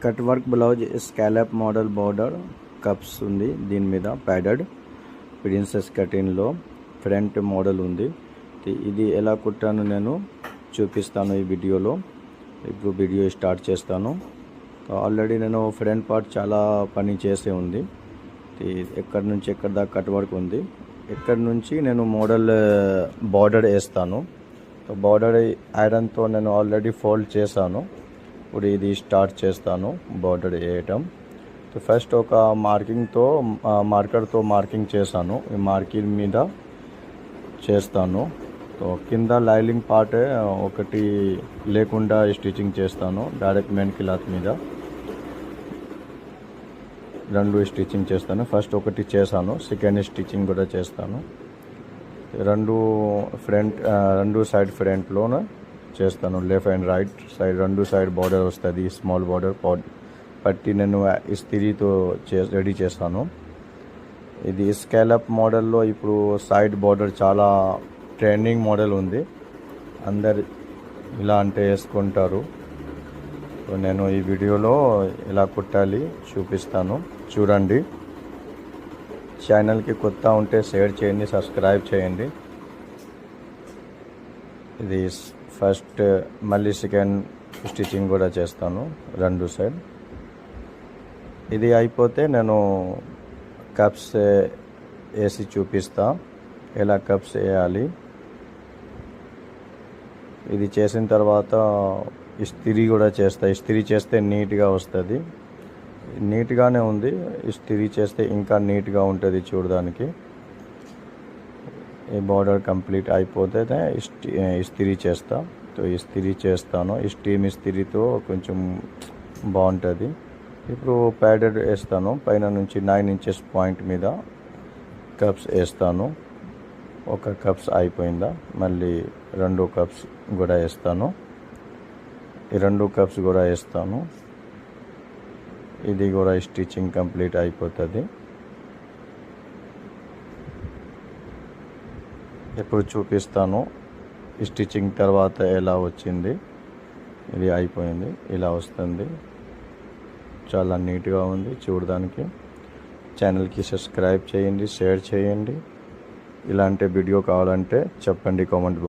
Cut work blouse scallop model border cups ఉంది. దీని మీద ప్యాడెడ్ ప్రిన్సెస్ కటింగ్లో ఫ్రంట్ మోడల్ ఉంది. ఇది ఎలా కుట్టాను నేను చూపిస్తాను ఈ వీడియోలో. ఇప్పుడు వీడియో స్టార్ట్ చేస్తాను. ఆల్రెడీ నేను ఫ్రంట్ పార్ట్ చాలా పని చేసే ఉంది. ఎక్కడి నుంచి ఎక్కడ దాకా కట్ వర్క్ ఉంది. ఎక్కడి నుంచి నేను మోడల్ బార్డర్ వేస్తాను. బార్డర్ ఐరన్తో నేను ఆల్రెడీ ఫోల్డ్ చేశాను. ఇప్పుడు ఇది స్టార్ట్ చేస్తాను బార్డర్ వేయటం. ఫస్ట్ ఒక మార్కర్తో మార్కింగ్ చేశాను. ఈ మార్కింగ్ మీద చేస్తాను. కింద లైనింగ్ పార్ట్ ఒకటి లేకుండా స్టిచ్చింగ్ చేస్తాను. డైరెక్ట్ మెయిన్ క్లాత్ మీద 2 స్టిచ్చింగ్ చేస్తాను. ఫస్ట్ ఒకటి చేశాను, సెకండ్ స్టిచ్చింగ్ కూడా చేస్తాను. 2 సైడ్ ఫ్రంట్లోనే చేస్తాను. Left and right side 2 side border వస్తుంది. స్మాల్ బార్డర్ పట్టి నేను ఇస్త్రీతో రెడీ చేస్తాను. ఇది స్కాలప్ మోడల్లో ఇప్పుడు సైడ్ బార్డర్ చాలా ట్రెండింగ్ మోడల్ ఉంది. అందరు ఇలా అంటే వేసుకుంటారు. నేను ఈ వీడియోలో ఎలా కుట్టాలి చూపిస్తాను, చూడండి. ఛానల్కి కొత్త ఉంటే షేర్ చేయండి, సబ్స్క్రైబ్ చేయండి. ఇది ఫస్ట్ మళ్ళీ సెకండ్ స్టిచ్చింగ్ కూడా చేస్తాను 2 సైడ్. ఇది అయిపోతే నేను కప్స్ వేసి చూపిస్తా ఎలా కప్స్ వేయాలి. ఇది చేసిన తర్వాత ఇస్త్రీ కూడా చేస్తా. ఇస్త్రీ చేస్తే నీట్గా వస్తుంది. నీట్గానే ఉంది. ఇస్త్రీ చేస్తే ఇంకా నీట్గా ఉంటుంది చూడడానికి. ఈ బార్డర్ కంప్లీట్ అయిపోతే ఇస్త్రీ చేస్తా. ఇస్త్రీ చేస్తాను. స్టీమ్ ఇస్త్రీతో కొంచెం బాగుంటుంది. ఇప్పుడు ప్యాడెడ్ వేస్తాను. పైన నుంచి 9 ఇంచెస్ పాయింట్ మీద కప్స్ వేస్తాను. ఒక కప్స్ అయిపోయిందా, మళ్ళీ 2 కప్స్ కూడా వేస్తాను. ఈ 2 కప్స్ కూడా వేస్తాను. ఇది కూడా స్టిచ్చింగ్ కంప్లీట్ అయిపోతుంది. ఇప్పుడు చూపిస్తాను స్టిచ్చింగ్ తర్వాత ఎలా వచ్చింది. ఇది అయిపోయింది, ఇలా వస్తుంది. చాలా నీట్గా ఉంది చూడడానికి. ఛానల్కి సబ్స్క్రైబ్ చేయండి, షేర్ చేయండి. ఇలాంటి వీడియో కావాలంటే చెప్పండి కామెంట్